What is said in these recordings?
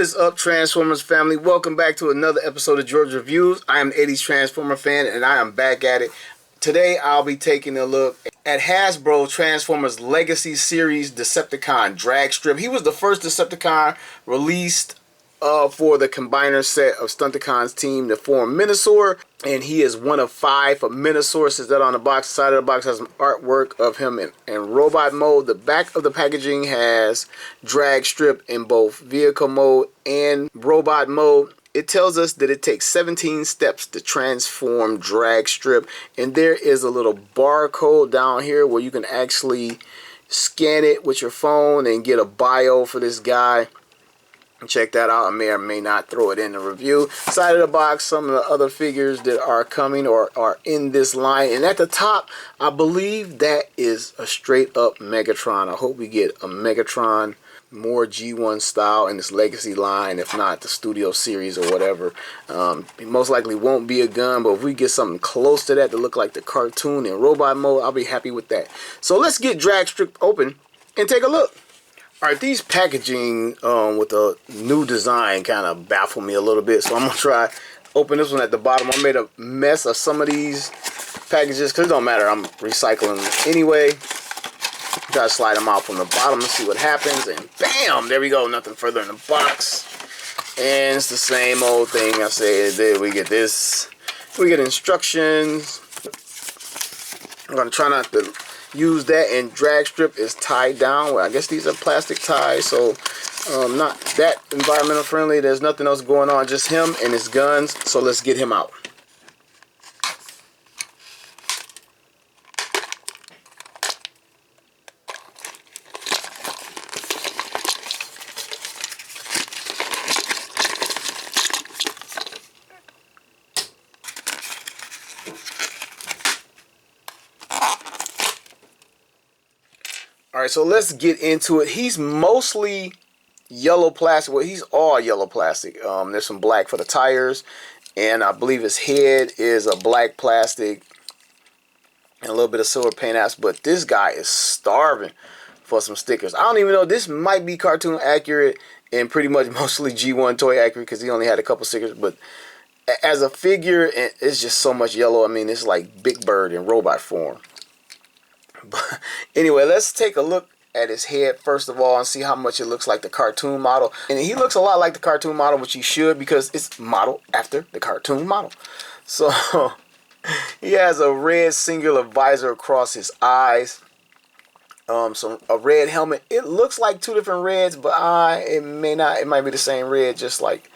is up, Transformers family? Welcome back to another episode of George Reviews. I am an 80s Transformer fan, and I am back at it. Today, I'll be taking a look at Hasbro Transformers Legacy Series Decepticon Dragstrip. He was the first Decepticon released for the combiner set of Stunticon's team to form Minosaur, and he is one of 5 for Minosaur. Says that on the box. The side of the box has some artwork of him in robot mode. The back of the packaging has Dragstrip in both vehicle mode and robot mode. It tells us that it takes 17 steps to transform Dragstrip, and there is a little barcode down here where you can actually scan it with your phone and get a bio for this guy. Check that out. I may or may not throw it in the review. Side of the box, some of the other figures that are coming or are in this line. And at the top, I believe that is a straight up Megatron. I hope we get a Megatron, more G1 style in this Legacy line, if not the Studio Series or whatever. It most likely won't be a gun, but if we get something close to that to look like the cartoon in robot mode, I'll be happy with that. So let's get Dragstrip open and take a look. Alright, these packaging with a new design kind of baffle me a little bit, so I'm going to try open this one at the bottom. I made a mess of some of these packages because it don't matter. I'm recycling them anyway. Try to slide them out from the bottom and see what happens, and bam! There we go. Nothing further in the box. And it's the same old thing I said. We get this. We get instructions. I'm going to try not to use that, and Dragstrip is tied down. Well, I guess these are plastic ties, so not that environmental friendly. There's nothing else going on, just him and his guns. So let's get him out. Alright, so let's get into it. He's mostly yellow plastic. Well, he's all yellow plastic. There's some black for the tires, and I believe his head is a black plastic and a little bit of silver paint apps. But this guy is starving for some stickers. I don't even know. This might be cartoon accurate and pretty much mostly G1 toy accurate because he only had a couple stickers. But as a figure, it's just so much yellow. I mean, it's like Big Bird in robot form. But anyway, let's take a look at his head first of all and see how much it looks like the cartoon model. And he looks a lot like the cartoon model, which he should, because it's modeled after the cartoon model. So he has a red singular visor across his eyes. A red helmet. It looks like 2 different reds, but it may not. It might be the same red, just like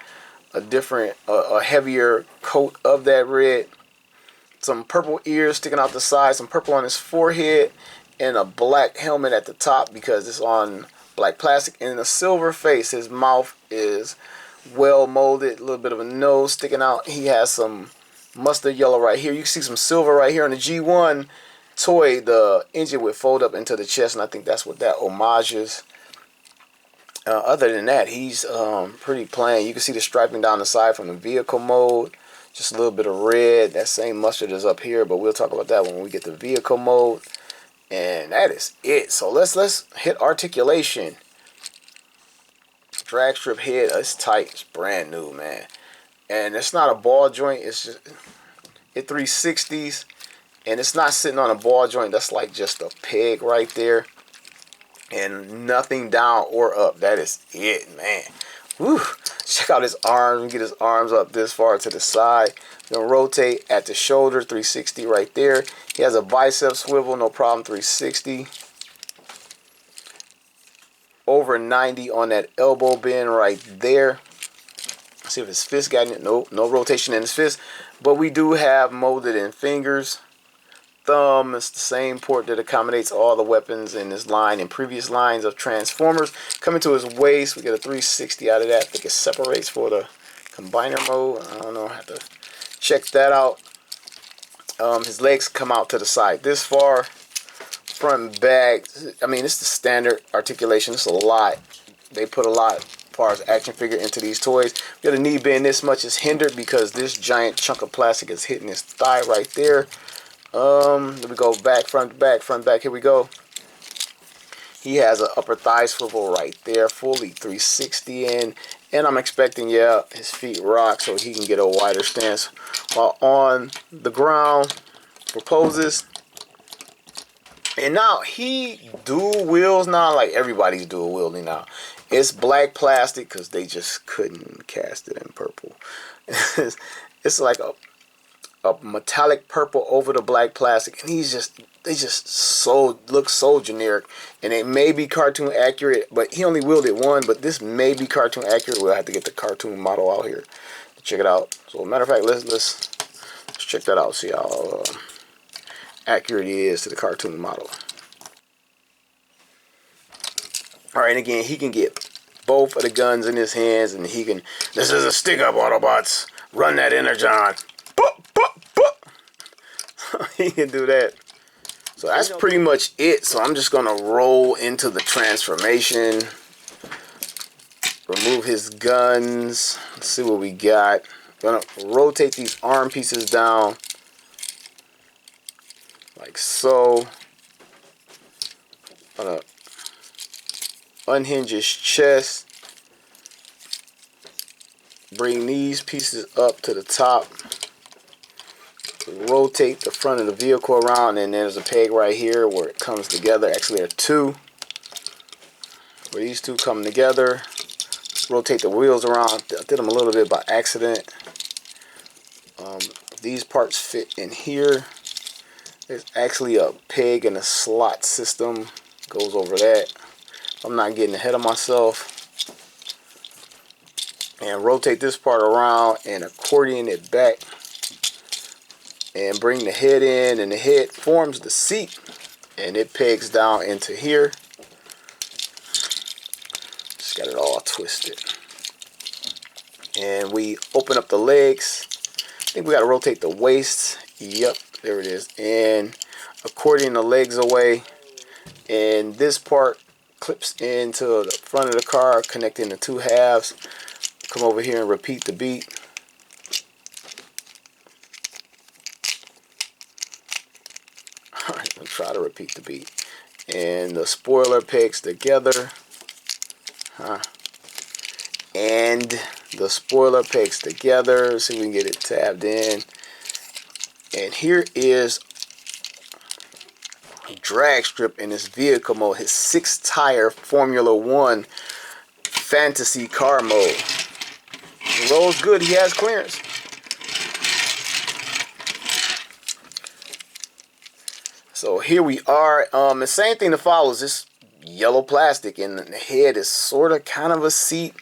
a different, a heavier coat of that red. Some purple ears sticking out the side, some purple on his forehead, and a black helmet at the top because it's on black plastic, and a silver face. His mouth is well molded, a little bit of a nose sticking out. He has some mustard yellow right here. You can see some silver right here on the G1 toy. The engine would fold up into the chest, and I think that's what that homages. Other than that, he's pretty plain. You can see the striping down the side from the vehicle mode. Just a little bit of red. That same mustard is up here, but we'll talk about that when we get the vehicle mode. And that is it. So let's hit articulation. Dragstrip head, it's tight. It's brand new, man. And it's not a ball joint. It's just it 360s, and it's not sitting on a ball joint. That's like just a peg right there, and nothing down or up. That is it, man. Whew. Check out his arms and get his arms up this far to the side. Gonna rotate at the shoulder, 360 right there. He has a bicep swivel, no problem, 360. Over 90 on that elbow bend right there. Let's see if his fist got it. Nope, no rotation in his fist. But we do have molded in fingers. Thumb is the same port that accommodates all the weapons in this line and previous lines of Transformers. Coming to his waist, we get a 360 out of that. I think it separates for the combiner mode. I don't know, I have to check that out. His legs come out to the side this far. Front and back, I mean, it's the standard articulation. It's a lot. They put a lot as far as action figure into these toys. We got a knee bend this much is hindered because this giant chunk of plastic is hitting his thigh right there. Let me go back, front, back, front, back. Here we go. He has an upper thigh swivel right there, fully 360 in, And I'm expecting, yeah, his feet rock so he can get a wider stance while on the ground for poses. And now he dual wheels now, like everybody's dual wielding now. It's black plastic because they just couldn't cast it in purple. It's like a metallic purple over the black plastic, and they just so look so generic, and it may be cartoon accurate, but he only wielded one, but this may be cartoon accurate. We'll have to get the cartoon model out here to check it out. So matter of fact, let's check that out, see how accurate it is to the cartoon model. All right, and again, he can get both of the guns in his hands, and he can, this is a stick up, Autobots, run that Energon. He can do that. So that's pretty much it. So I'm just gonna roll into the transformation, remove his guns. Let's see what we got. Gonna rotate these arm pieces down like so. Gonna unhinge his chest, bring these pieces up to the top, rotate the front of the vehicle around, and there's a peg right here where it comes together. Actually, there are two where these two come together. Rotate the wheels around. I did them a little bit by accident. These parts fit in here. There's actually a peg and a slot system goes over that. I'm not getting ahead of myself. And rotate this part around and accordion it back and bring the head in, and the head forms the seat and it pegs down into here. Just got it all twisted. And we open up the legs. I think we got to rotate the waist. Yep, there it is. And accordion the legs away. And this part clips into the front of the car, connecting the two halves. Come over here and repeat the beat. Alright, we'll try to repeat the beat. And the spoiler pegs together. And the spoiler pegs together. See if we can get it tabbed in. And here is Dragstrip in his vehicle mode, his 6-tire Formula 1 fantasy car mode. It rolls good, he has clearance. So here we are. The same thing that follows, this yellow plastic, and the head is sort of kind of a seat.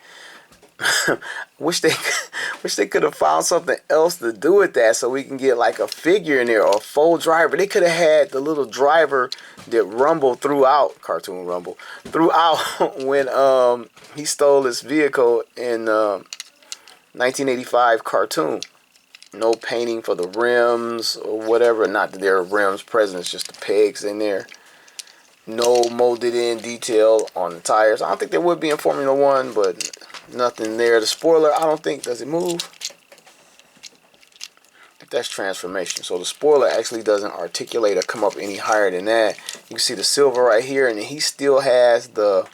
wish they could have found something else to do with that, so we can get like a figure in there or a full driver. They could have had the little driver that Rumble throughout, cartoon Rumble, throughout when he stole his vehicle in 1985 cartoon. No painting for the rims or whatever. Not that there are rims present, it's just the pegs in there. No molded in detail on the tires. I don't think there would be in Formula 1, but nothing there. The spoiler, I don't think, does it move? That's transformation. So the spoiler actually doesn't articulate or come up any higher than that. You can see the silver right here, and then he still has the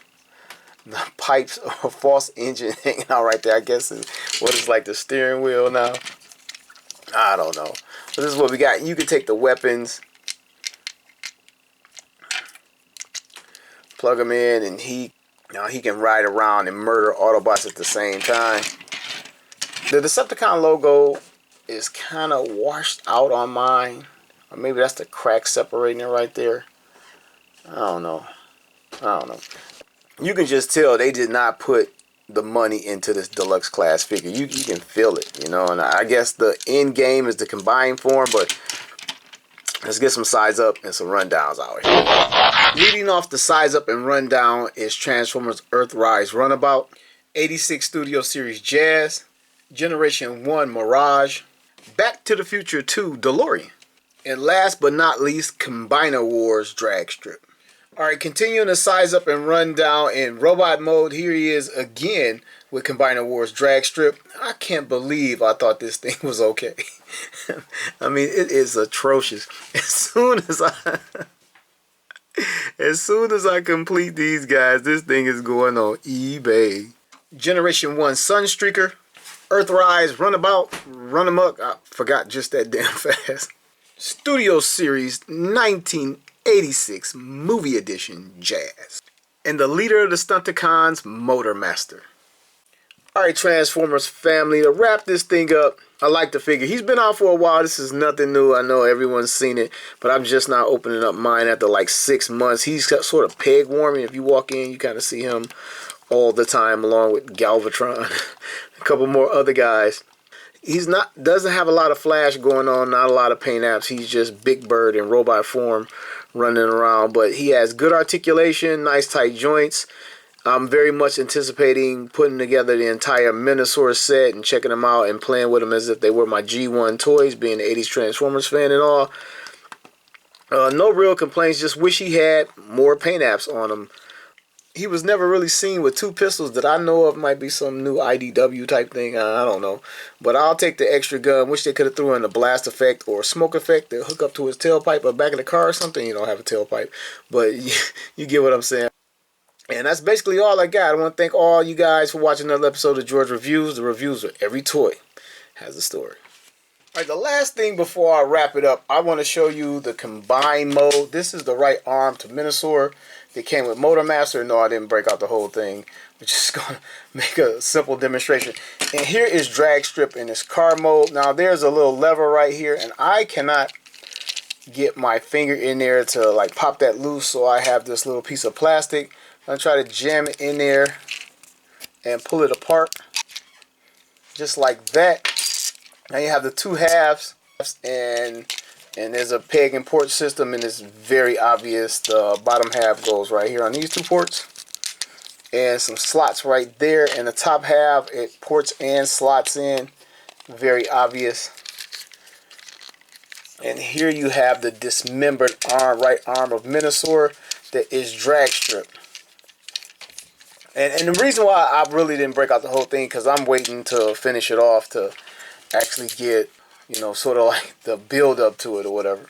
pipes of a false engine hanging out right there. I guess is what is like the steering wheel now. I don't know. But this is what we got. You can take the weapons, plug them in, and now he can ride around and murder Autobots at the same time. The Decepticon logo is kind of washed out on mine. Or maybe that's the crack separating it right there. I don't know. You can just tell they did not put the money into this deluxe class figure. You can feel it, you know. And I guess the end game is the combined form, but let's get some size up and some rundowns out here. Leading off the size up and rundown is Transformers Earthrise Runabout, 86 Studio Series Jazz, Generation 1 Mirage, Back to the Future 2 DeLorean, and last but not least, Combiner Wars Dragstrip. Alright, continuing the size up and rundown in robot mode, here he is again with Combiner Wars Dragstrip. I can't believe I thought this thing was okay. I mean, it is atrocious. As soon as I complete these guys, this thing is going on eBay. Generation 1 Sunstreaker, Earthrise, Runabout, Runamuck, I forgot just that damn fast. Studio Series 1986 Movie Edition Jazz. And the leader of the Stunticons, Motor Master. Alright, Transformers family, to wrap this thing up, I like the figure. He's been out for a while. This is nothing new. I know everyone's seen it, but I'm just not opening up mine after like 6 months. He's sort of peg warming. If you walk in, you kind of see him all the time, along with Galvatron, a couple more other guys. He's doesn't have a lot of flash going on, not a lot of paint apps. He's just Big Bird in robot form running around, but he has good articulation, nice tight joints. I'm very much anticipating putting together the entire Minosaur set and checking them out and playing with them as if they were my G1 toys, being an 80s Transformers fan and all. No real complaints, just wish he had more paint apps on him. He was never really seen with 2 pistols that I know of. Might be some new IDW type thing, I don't know. But I'll take the extra gun. Wish they could have threw in a blast effect or a smoke effect to hook up to his tailpipe or back of the car or something. You don't have a tailpipe, but you get what I'm saying. And that's basically all I got. I want to thank all you guys for watching another episode of George Reviews. The reviews of every toy has a story. Alright, the last thing before I wrap it up, I want to show you the combined mode. This is the right arm to Minosaur. It came with Motor Master. No, I didn't break out the whole thing. We're just going to make a simple demonstration. And here is Dragstrip in its car mode. Now, there's a little lever right here, and I cannot get my finger in there to like pop that loose, so I have this little piece of plastic. I'm going to try to jam it in there and pull it apart. Just like that. Now you have the 2 halves, and there's a peg and port system, and it's very obvious. The bottom half goes right here on these 2 ports, and some slots right there. And the top half, it ports and slots in, very obvious. And here you have the dismembered right arm of Minosaur that is Dragstrip. And the reason why I really didn't break out the whole thing, because I'm waiting to finish it off to actually get, you know, sort of like the build up to it or whatever.